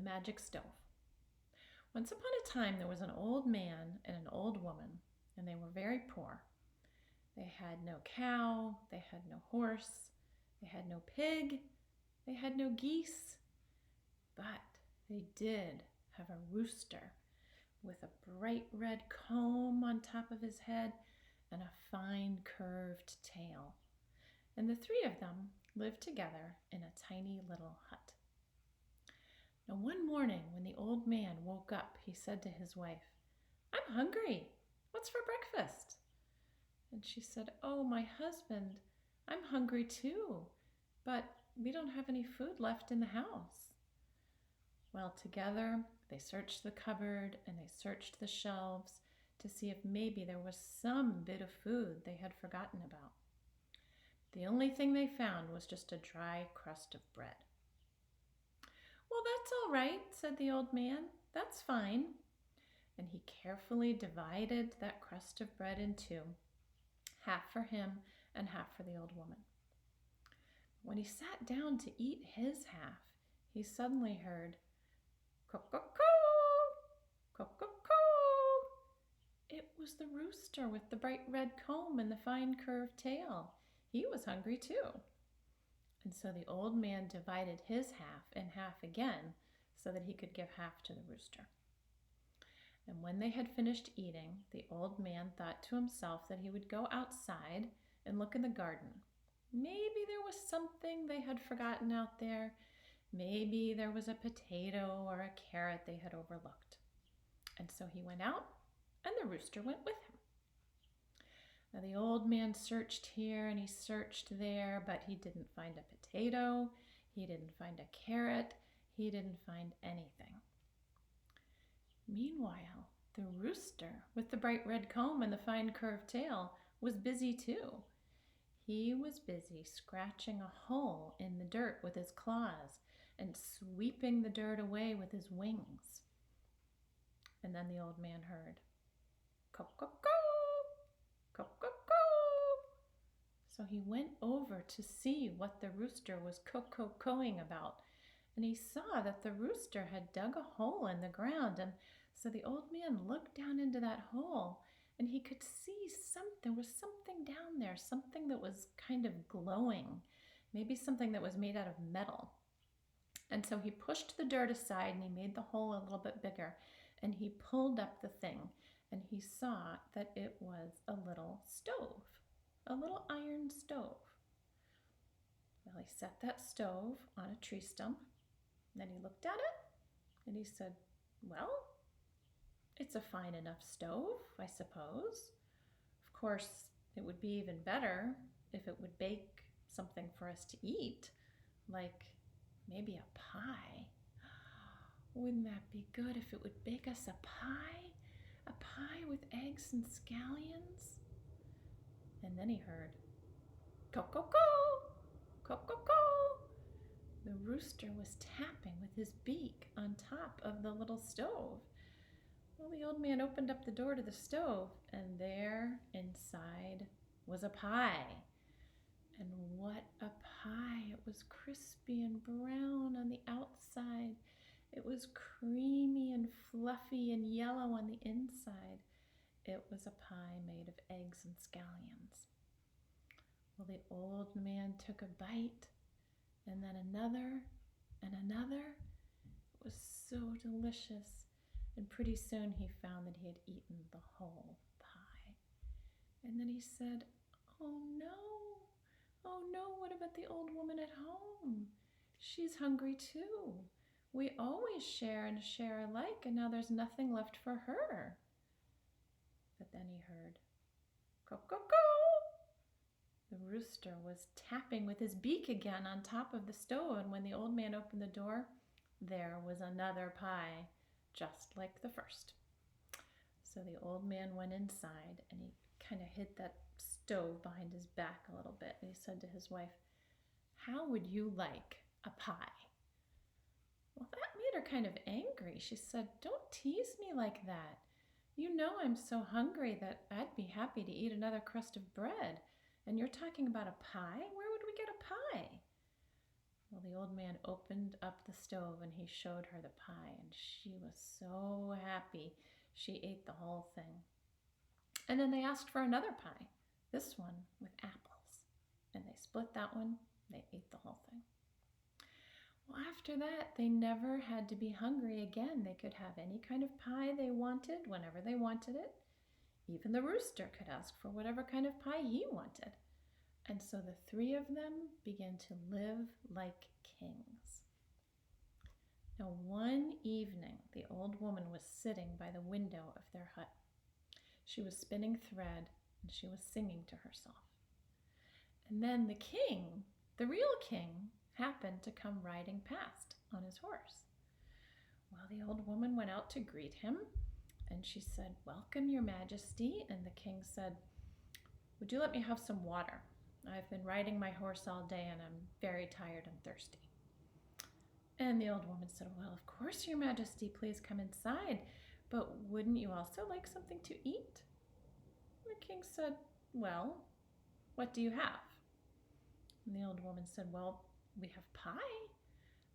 the magic stove. Once upon a time, there was an old man and an old woman, and they were very poor. They had no cow, they had no horse, they had no pig, they had no geese, but they did have a rooster with a bright red comb on top of his head and a fine curved tail. And the three of them lived together in a tiny little hut. Now, one morning when the old man woke up, he said to his wife, "I'm hungry. What's for breakfast?" And she said, "Oh, my husband, I'm hungry too, but we don't have any food left in the house." Well, together they searched the cupboard and they searched the shelves to see if maybe there was some bit of food they had forgotten about. The only thing they found was just a dry crust of bread. "Well, that's all right," said the old man. "That's fine." And he carefully divided that crust of bread in two, half for him and half for the old woman. When he sat down to eat his half, he suddenly heard, "Co-co-co! Co-co-co!" It was the rooster with the bright red comb and the fine curved tail. He was hungry too. And so the old man divided his half in half again so that he could give half to the rooster. And when they had finished eating, the old man thought to himself that he would go outside and look in the garden. Maybe there was something they had forgotten out there. Maybe there was a potato or a carrot they had overlooked. And so he went out, and the rooster went with him. Now the old man searched here and he searched there, but he didn't find a potato, he didn't find a carrot, he didn't find anything. Meanwhile, the rooster with the bright red comb and the fine curved tail was busy too. He was busy scratching a hole in the dirt with his claws and sweeping the dirt away with his wings. And then the old man heard, "Co-co-co! Co-co-co!" So he went over to see what the rooster was co-co-coing about. And he saw that the rooster had dug a hole in the ground. And so the old man looked down into that hole and he could see there was something down there, something that was kind of glowing, maybe something that was made out of metal. And so he pushed the dirt aside and he made the hole a little bit bigger and he pulled up the thing. And he saw that it was a little stove, a little iron stove. Well, he set that stove on a tree stump. Then he looked at it and he said, "Well, it's a fine enough stove, I suppose. Of course, it would be even better if it would bake something for us to eat, like maybe a pie. Wouldn't that be good if it would bake us a pie? A pie with eggs and scallions?" And then he heard, "Co-co-co! Co-co-co!" The rooster was tapping with his beak on top of the little stove. Well, the old man opened up the door to the stove, and there inside was a pie. And what a pie! It was crispy and brown on the outside. It was creamy and fluffy and yellow on the inside. It was a pie made of eggs and scallions. Well, the old man took a bite, and then another, and another. It was so delicious, and pretty soon he found that he had eaten the whole pie. And then he said, "Oh no, what about the old woman at home? She's hungry too. We always share and share alike, and now there's nothing left for her." But then he heard, "Co-co-co!" The rooster was tapping with his beak again on top of the stove, and when the old man opened the door, there was another pie, just like the first. So the old man went inside, and he kind of hid that stove behind his back a little bit, and he said to his wife, "How would you like a pie?" Well, that made her kind of angry. She said, "Don't tease me like that. You know I'm so hungry that I'd be happy to eat another crust of bread. And you're talking about a pie? Where would we get a pie?" Well, the old man opened up the stove and he showed her the pie, and she was so happy. She ate the whole thing. And then they asked for another pie, this one with apples. And they split that one, they ate the whole thing. Well, after that, they never had to be hungry again. They could have any kind of pie they wanted whenever they wanted it. Even the rooster could ask for whatever kind of pie he wanted. And so the three of them began to live like kings. Now, one evening, the old woman was sitting by the window of their hut. She was spinning thread and she was singing to herself. And then the king, the real king, happened to come riding past on his horse. Well, the old woman went out to greet him and she said, "Welcome, Your Majesty." And the king said, "Would you let me have some water? I've been riding my horse all day and I'm very tired and thirsty." And the old woman said, "Well, of course, Your Majesty, please come inside, but wouldn't you also like something to eat?" And the king said, "Well, what do you have?" And the old woman said, "Well, we have pie.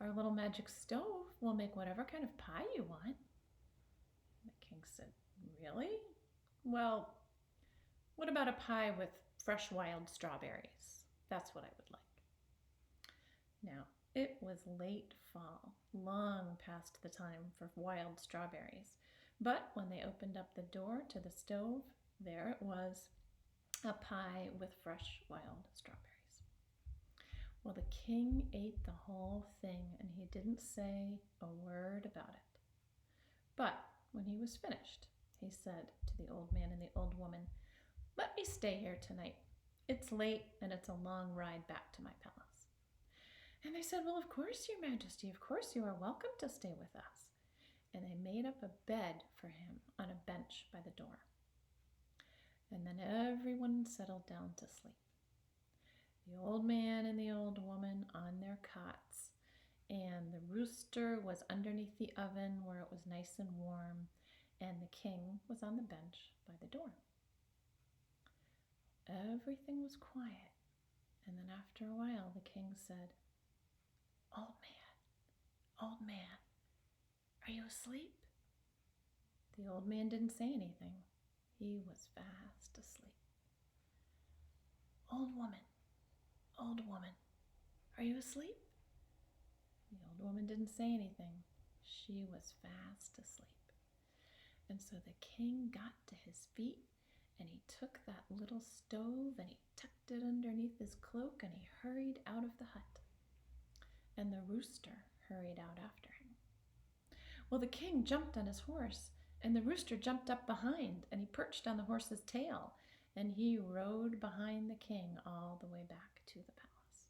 Our little magic stove will make whatever kind of pie you want." And the king said, "Really? Well, what about a pie with fresh wild strawberries? That's what I would like." Now, it was late fall, long past the time for wild strawberries. But when they opened up the door to the stove, there it was, a pie with fresh wild strawberries. Well, the king ate the whole thing and he didn't say a word about it. But when he was finished, he said to the old man and the old woman, "Let me stay here tonight. It's late and it's a long ride back to my palace." And they said, "Well, of course, Your Majesty, of course you are welcome to stay with us." And they made up a bed for him on a bench by the door. And then everyone settled down to sleep. The old man and the old woman on their cots, and the rooster was underneath the oven where it was nice and warm, and the king was on the bench by the door. Everything was quiet, and then after a while the king said, old man, are you asleep?" The old man didn't say anything. He was fast asleep. Old woman, are you asleep?" The old woman didn't say anything. She was fast asleep. And so the king got to his feet and he took that little stove and he tucked it underneath his cloak and he hurried out of the hut. And the rooster hurried out after him. Well, the king jumped on his horse and the rooster jumped up behind and he perched on the horse's tail and he rode behind the king all the way back to the palace.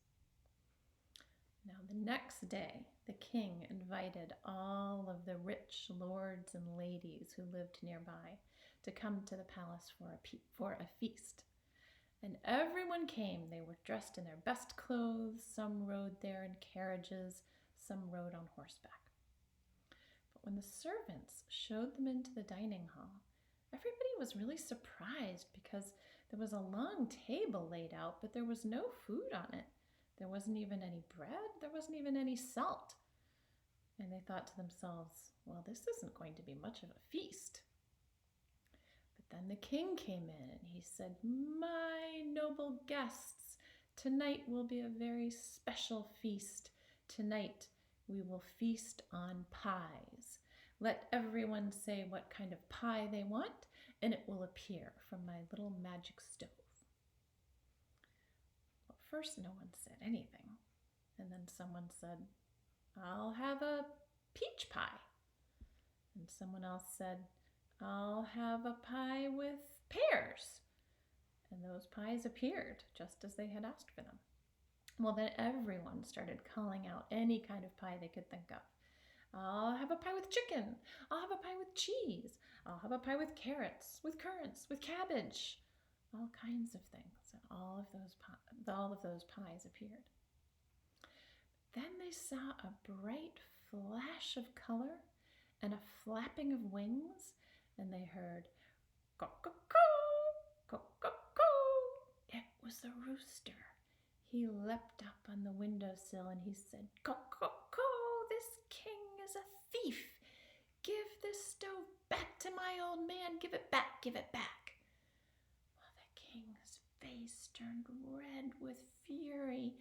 Now, the next day, the king invited all of the rich lords and ladies who lived nearby to come to the palace for a feast. And everyone came. They were dressed in their best clothes. Some rode there in carriages. Some rode on horseback. But when the servants showed them into the dining hall, everybody was really surprised because there was a long table laid out, but there was no food on it. There wasn't even any bread. There wasn't even any salt. And they thought to themselves, well, this isn't going to be much of a feast. But then the king came in and he said, "My noble guests, tonight will be a very special feast. Tonight we will feast on pies. Let everyone say what kind of pie they want, and it will appear from my little magic stove." Well, first no one said anything, and then someone said, "I'll have a peach pie." And someone else said, "I'll have a pie with pears." And those pies appeared just as they had asked for them. Well, then everyone started calling out any kind of pie they could think of. "I'll have a pie with chicken. I'll have a pie with cheese. I'll have a pie with carrots, with currants, with cabbage." All kinds of things. And all of those pies appeared. Then they saw a bright flash of color and a flapping of wings, and they heard "Cock-a-coo, cock-a-coo." It was the rooster. He leapt up on the windowsill and he said, "Co, this king is a thief. Give this stove back to my old man. Give it back, give it back." Well, the king's face turned red with fury.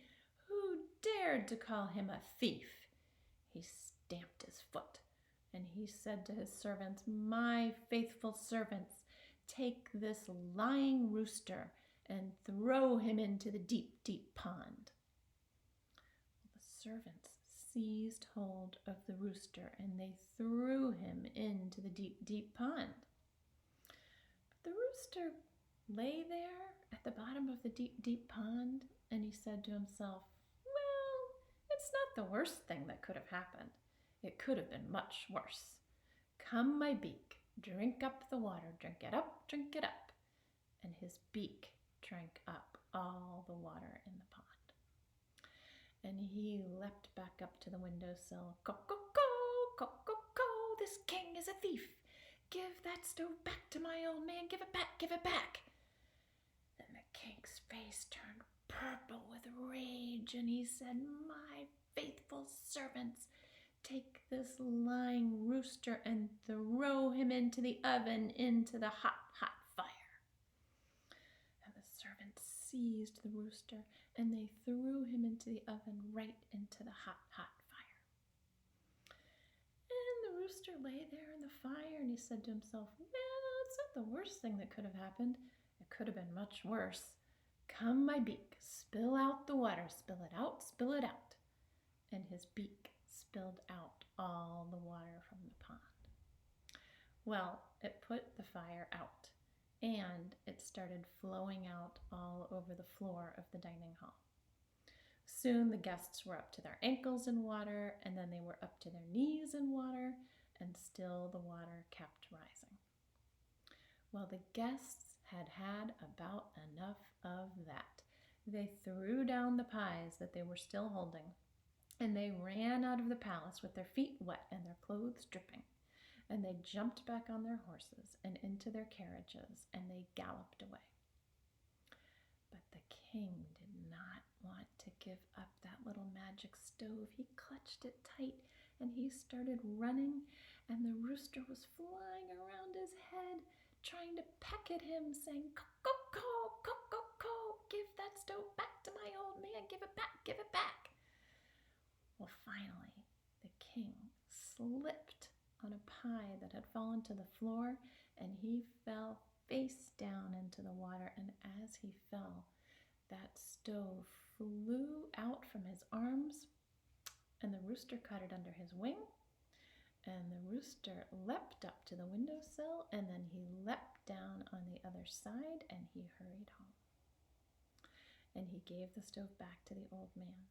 Who dared to call him a thief? He stamped his foot and he said to his servants, "My faithful servants, take this lying rooster and throw him into the deep, deep pond." The servants seized hold of the rooster and they threw him into the deep, deep pond. But the rooster lay there at the bottom of the deep, deep pond and he said to himself, "Well, it's not the worst thing that could have happened. It could have been much worse. Come, my beak, drink up the water, drink it up, drink it up." And his beak drank up all the water in the pond. And he leapt back up to the windowsill. Co, this king is a thief. Give that stove back to my old man. Give it back, give it back." And the king's face turned purple with rage, and he said, "My faithful servants, take this lying rooster and throw him into the oven, into the hot, hot fire." And the servants seized the rooster and they threw him into the oven, right into the hot, hot fire. And the rooster lay there in the fire and he said to himself, "Well, it's not the worst thing that could have happened. It could have been much worse. Come, my beak, spill out the water, spill it out, spill it out." And his beak spilled out all the water from the pond. Well, it put the fire out, and it started flowing out all over the floor of the dining hall. Soon the guests were up to their ankles in water, and then they were up to their knees in water, and still the water kept rising. Well, the guests had had about enough of that. They threw down the pies that they were still holding, and they ran out of the palace with their feet wet and their clothes dripping. And they jumped back on their horses and into their carriages, and they galloped away. But the king did not want to give up that little magic stove. He clutched it tight, and he started running, and the rooster was flying around his head, trying to peck at him, saying, "Co, give that stove back to my old man. Give it back, give it back." Well, finally, the king slipped on a pie that had fallen to the floor, and he fell face down into the water. And as he fell, that stove flew out from his arms, and the rooster caught it under his wing. And the rooster leapt up to the windowsill, and then he leapt down on the other side, and he hurried home. And he gave the stove back to the old man.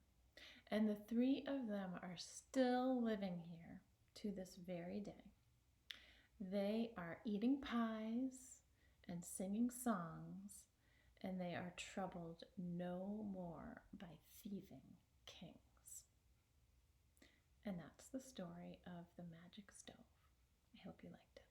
And the three of them are still living here to this very day. They are eating pies and singing songs, and they are troubled no more by thieving kings. And that's the story of the magic stove. I hope you liked it.